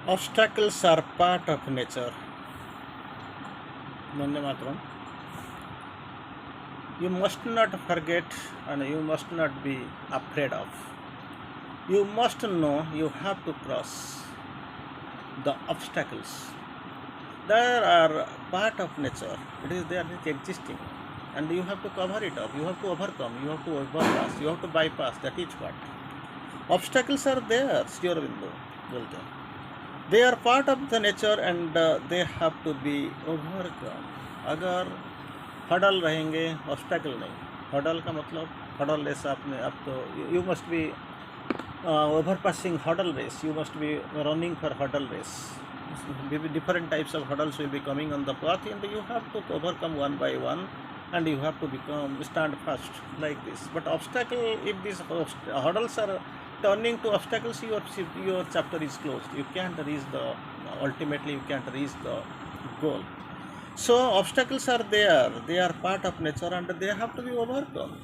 Obstacles are part of nature. Vande Mataram. You must not forget and you must not be afraid of. You must know you have to cross the obstacles. There are part of nature. It is there, it is existing. And you have to cover it up. You have to overcome. You have to overpass. You have to bypass. That is what. Obstacles are there, Sri Aurobindo बोलते हैं. They are part of the nature and they have to be overcome. अगर huddle रहेंगे obstacle नहीं. Huddle का मतलब huddle race आपने अब तो you must be overpassing hurdle race. You must be running for hurdle race. Different types of hurdles will be coming on the path and you have to overcome one by one and you have to stand fast like this. But obstacle, if these hurdles are turning to obstacles, your chapter is closed. You can't reach ultimately you can't reach the goal. So obstacles are there. They are part of nature and they have to be overcome.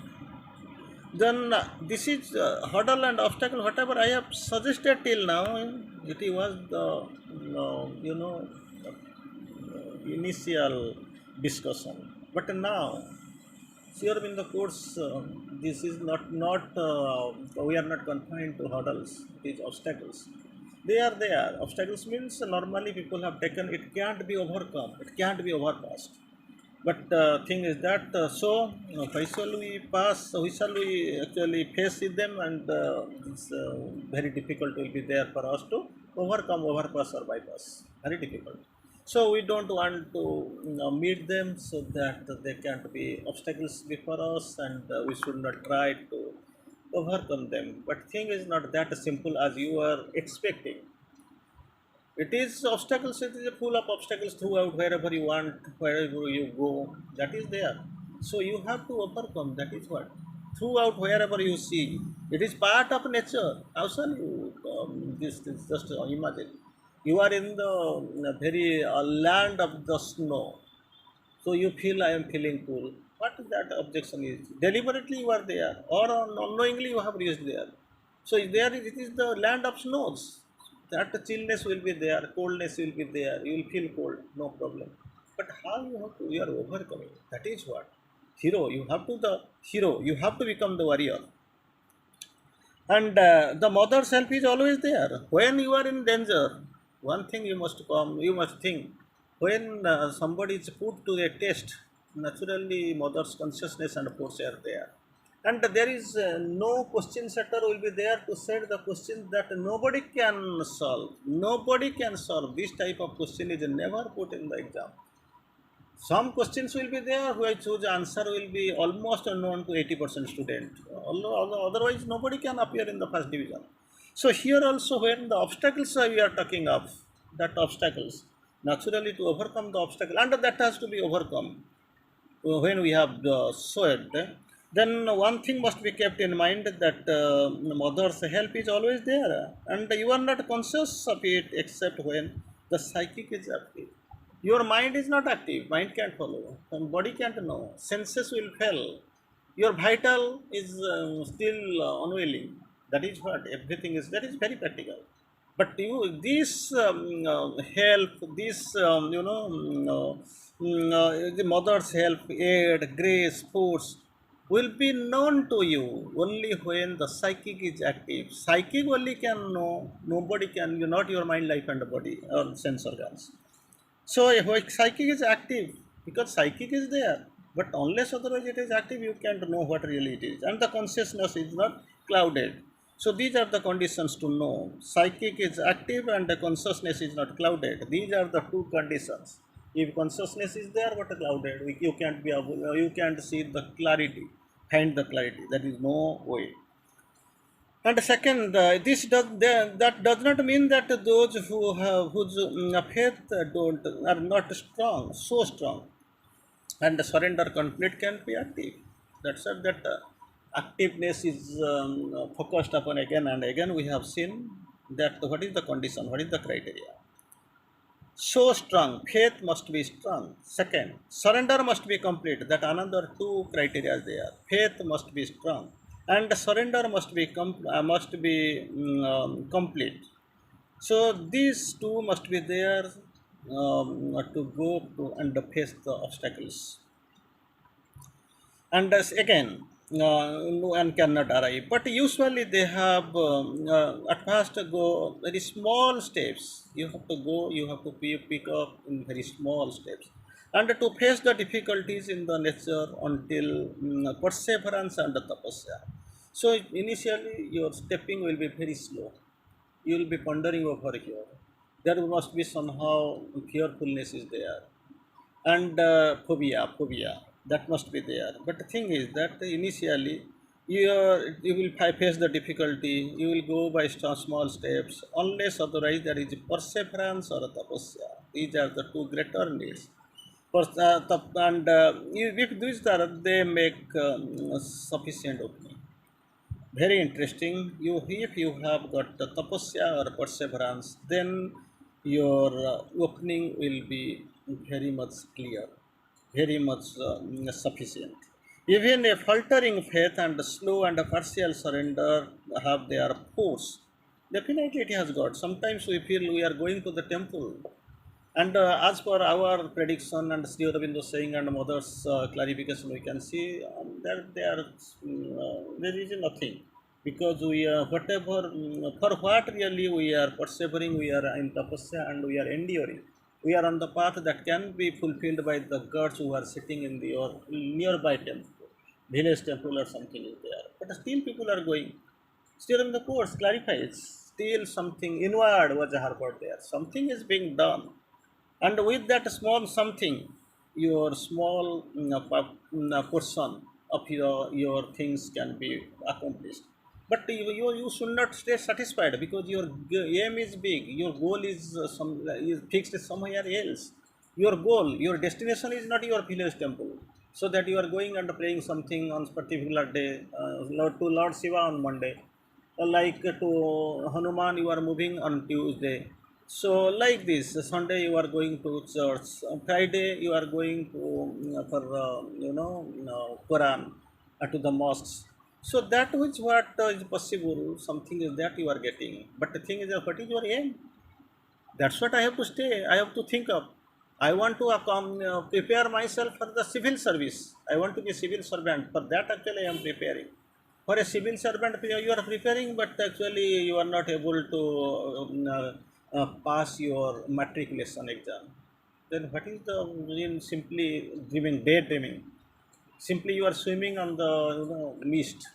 Then this is hurdle and obstacle, whatever I have suggested till now, it was the initial discussion. But now, here in the course, this is not we are not confined to hurdles, it is obstacles. They are there. Obstacles means normally people have taken, it can't be overcome, it can't be overpassed. But thing is that why shall we pass? Why shall we actually face with them? And it's very difficult will be there for us to overcome, overpass or bypass. Very difficult. So we don't want to meet them so that there can't be obstacles before us, and we should not try to overcome them. But thing is not that simple as you are expecting. It is obstacles, it is full of obstacles throughout wherever you want, wherever you go, that is there. So you have to overcome, that is what. Throughout wherever you see, it is part of nature. How shall you this just imagine? You are in the very land of the snow. So you feel I am feeling cool. What that objection is? Deliberately you are there, or unknowingly you have reached there. So there it is the land of snows. That chillness will be there, coldness will be there. You will feel cold, no problem. But how you are overcoming? That is what hero. You have to the hero. You have to become the warrior. And the mother self is always there. When you are in danger, one thing you must come. You must think. When somebody is put to a test, naturally mother's consciousness and force are there. And there is no question setter will be there to set the questions that nobody can solve. Nobody can solve. This type of question is never put in the exam. Some questions will be there which whose answer will be almost unknown to 80% student. Otherwise, nobody can appear in the first division. So here also, when the obstacles we are talking of, that obstacles, naturally to overcome the obstacle, and that has to be overcome. When we have sowed, then one thing must be kept in mind that mother's help is always there, and you are not conscious of it except when the psychic is active. Your mind is not active, mind can't follow, and body can't know, senses will fail. Your vital is still unwilling. That is what everything is. That is very practical. But this help, this the mother's help, aid, grace, force will be known to you only when the psychic is active. Psychic only can know. Nobody can. You not your mind, life, and body or sense organs. So if psychic is active, because psychic is there, but unless otherwise it is active, you can't know what really it is, and the consciousness is not clouded. So these are the conditions to know. Psychic is active and the consciousness is not clouded. These are the two conditions. If consciousness is there but clouded, you can't be you can't see the clarity, find the clarity. There is no way. And second, that does not mean that those who have whose faith don't are not strong, so strong, and the surrender conflict can be active. That's what that activeness is focused upon again and again. We have seen that what is the condition, what is the criteria. So strong, faith must be strong. Second, surrender must be complete. That another two criteria is there. Faith must be strong, and surrender must be complete. So these two must be there to go to and face the obstacles. And as again, no one cannot arrive, but usually they have at first go very small steps. You have to go, you have to pick up in very small steps, and to face the difficulties in the nature until perseverance and tapasya. So initially your stepping will be very slow. You will be pondering over here. There must be somehow fearfulness is there, and phobia that must be there. But the thing is that initially you will face the difficulty. You will go by small steps, unless otherwise there is perseverance or tapasya. These are the two greater needs. And if these are, they make sufficient opening. Very interesting. You, if you have got the tapasya or perseverance, then your opening will be very much clear, very much sufficient. Even a faltering faith and slow and a partial surrender have their force. Definitely it has got. Sometimes we feel we are going to the temple, and as per our prediction and Sri Aurobindo saying and mother's clarification, we can see that there is nothing, because we are whatever for what really we are persevering, we are in tapasya and we are enduring. We are on the path that can be fulfilled by the gods who are sitting in the or nearby temple, village temple or something is there. But still people are going. Still in the course clarifies, still something inward was harbored there. Something is being done, and with that small something, your small portion of your things can be accomplished. But you should not stay satisfied, because your aim is big, your goal is is fixed somewhere else. Your goal, your destination is not your village temple, so that you are going and praying something on particular day, to Lord Shiva on Monday, like to Hanuman you are moving on Tuesday. So like this, Sunday you are going to church, Friday you are going to for Quran, to the mosques. So that is what is possible. Something is that you are getting, but the thing is that what is your aim? That's what I have to stay. I have to think of. I want to prepare myself for the civil service. I want to be a civil servant. For that, actually, I am preparing. For a civil servant, you are preparing, but actually, you are not able to pass your matriculation exam. Then, what is the in simply dreaming, daydreaming? Simply, you are swimming on the mist.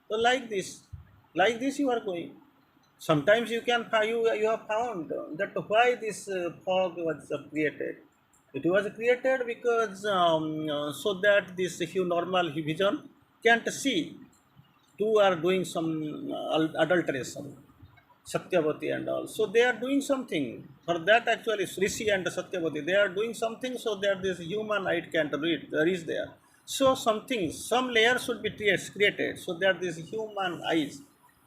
So like this you are going. Sometimes you can you have found that why this fog was created. It was created because so that this normal vision can't see. Two are doing some adulteration, Satyavati and all. So they are doing something. For that actually Rishi and Satyavati, they are doing something so that this human eye can't reach there. So something, some layer should be created so that this human eyes,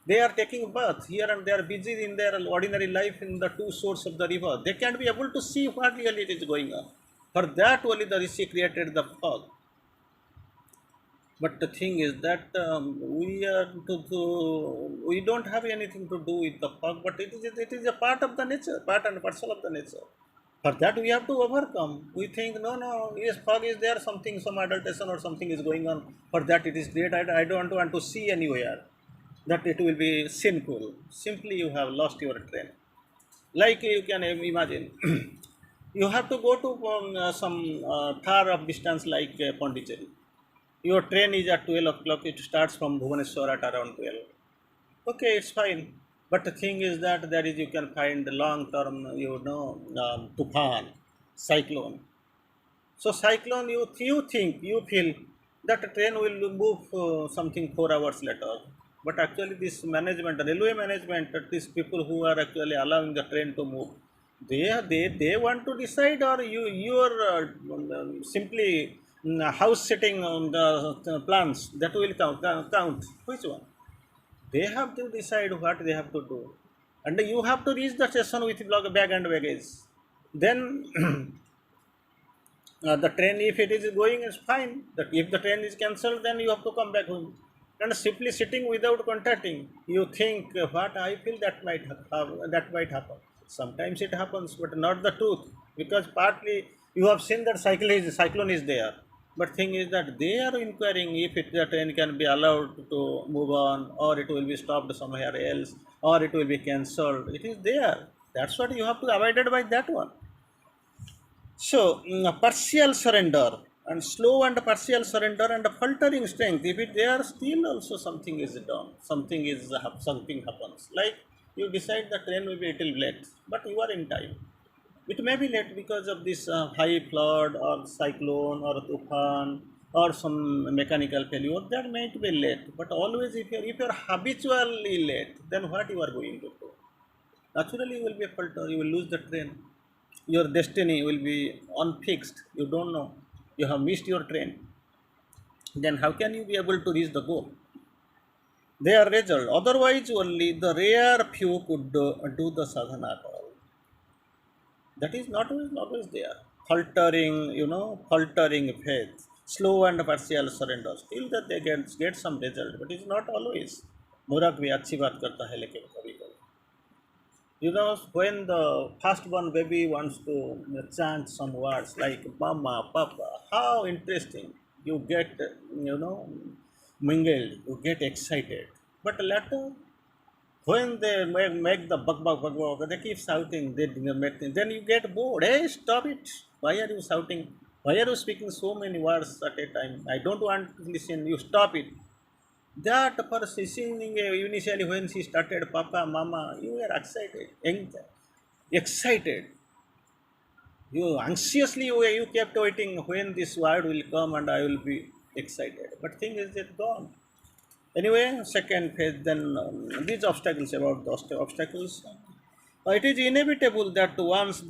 they are taking birth here and they are busy in their ordinary life in the two shores of the river. They can't be able to see what really is going on. For that only the Rishi created the fog. But the thing is that we don't have anything to do with the fog, but it is a part of the nature, part and parcel of the nature. For that we have to overcome. We think no, yes, fog is there, something, some adulteration or something is going on. For that it is great. I don't want to see anywhere. That it will be sinful. Simply you have lost your train. Like you can imagine, you have to go to some far of distance like Pondicherry. Your train is at 12 o'clock. It starts from Bhubaneswar at around 12. Okay, it's fine. But the thing is that there is you can find long term, tufan, cyclone. So cyclone, you think, you feel that the train will move something 4 hours later. But actually, this management, the railway management, that these people who are actually allowing the train to move, they want to decide, or you are simply house sitting on the plans that will count. Which one? They have to decide what they have to do, and you have to reach the station with bag and baggage. Then the train, if it is going, is fine. That if the train is cancelled, then you have to come back home. and simply sitting without contacting, you think what I feel that might happen. Sometimes it happens, but not the truth, because partly you have seen that cyclone is there. But thing is that they are inquiring if the train can be allowed to move on, or it will be stopped somewhere else, or it will be cancelled. It is there. That's what you have to avoid by that one. So, partial surrender and slow and partial surrender and faltering strength. If it there, still also something is done. Something happens. Like you decide the train will be a little late, but you are in time. It may be late because of this high flood or cyclone or tufan or some mechanical failure. That might be late. But always, if you're habitually late, then what you are going to do? Naturally, you will be a falter. You will lose the train. Your destiny will be unfixed. You don't know. You have missed your train. Then how can you be able to reach the goal? They are result. Otherwise, only the rare few could do the sadhana at all. That is not always there. Faltering faith, slow and partial surrender. Still that they get some result, but it's not always. मूर्ख भी अच्छी बात करता है लेकिन कभी कभी. When the firstborn baby wants to chant some words like mama, papa, how interesting. You get, mingled, you get excited. But later, when they make the bug, they keep shouting, then you get bored. Hey, stop it. Why are you shouting? Why are you speaking so many words at a time? I don't want to listen. You stop it. That for singing initially when she started Papa, Mama, you were excited. You anxiously you kept waiting when this word will come and I will be excited. But thing is it gone. Anyway, second phase, then these obstacles about the obstacles. It is inevitable that once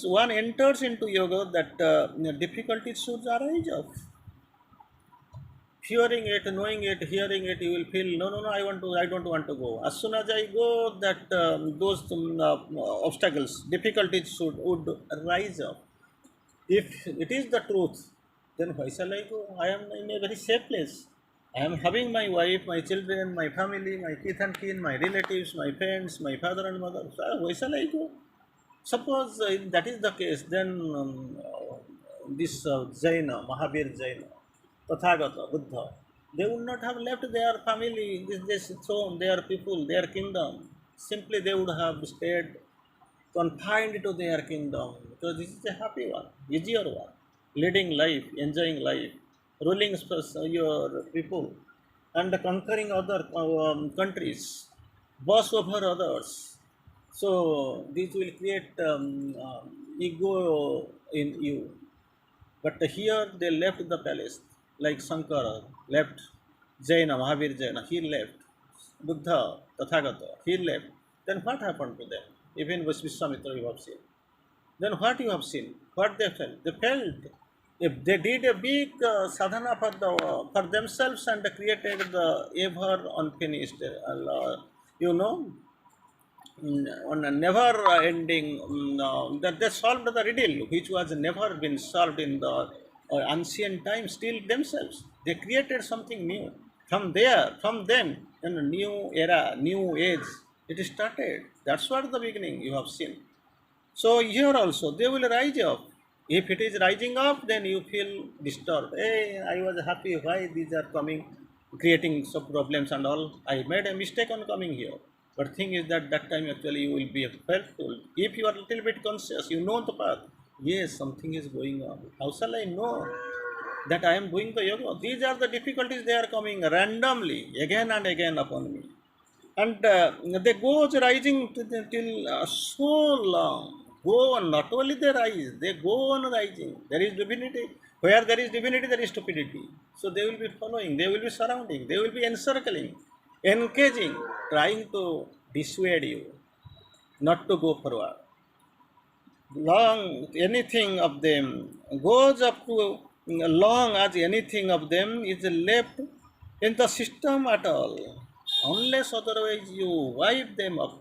one enters into yoga, that difficulties should arise of fearing it, knowing it, hearing it, you will feel no, I don't want to go. As soon as I go, that those obstacles, difficulties would rise up. If it is the truth, then why shall I go? I am in a very safe place. I am having my wife, my children, my family, my kith and kin, my relatives, my friends, my father and mother. So why shall I go? Suppose that is the case, then this Jaina, Mahavir Jaina, Tathagata, Buddha, they would not have left their family, this throne, their people, their kingdom. Simply they would have stayed confined to their kingdom because this is a happy one, easier one. Leading life, enjoying life, ruling your people, and conquering other countries, boss over others. So this will create ego in you. But here they left the palace, like Sankara left Jaina, Mahavir Jaina, he left. Buddha, Tathagata, he left. Then what happened to them? Even Vishwamitra you have seen. Then what you have seen? What they felt? They felt if they did a big sadhana for themselves and created the ever unfinished, you know, on a never ending that they solved the riddle which was never been solved in the ancient times. Still themselves they created something new from there, from them, in a new era, new age. It started. That's what the beginning you have seen. So here also they will rise up. If it is rising up, then you feel disturbed. Hey, I was happy. Why these are coming, creating some problems and all? I made a mistake on coming here. But thing is that that time actually you will be helpful. If you are a little bit conscious, you know the path. Yes, something is going on. How shall I know that I am doing the yoga? These are the difficulties. They are coming randomly again and again upon me, and they goes rising till so long. Go on, not only they rise, they go on rising. There is divinity. Where there is divinity, there is stupidity. So they will be following, they will be surrounding, they will be encircling, engaging, trying to dissuade you not to go forward. Long anything of them goes up to long as anything of them is left in the system at all, unless otherwise you wipe them up,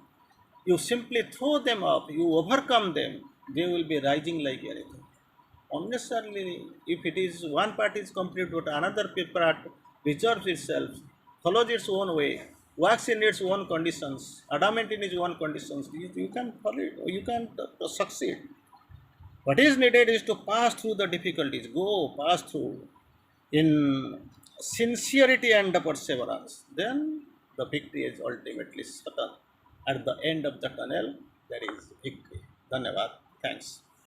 you simply throw them up, you overcome them, they will be rising like anything. Unnecessarily, if it is one part is complete, but another part reserves itself, follows its own way, works in its own conditions, adamant in its own conditions, you can follow it, you can succeed. What is needed is to pass through the difficulties, go pass through in sincerity and perseverance. Then the victory is ultimately certain. At the end of the tunnel, there is victory. Dhanyavad. Thanks.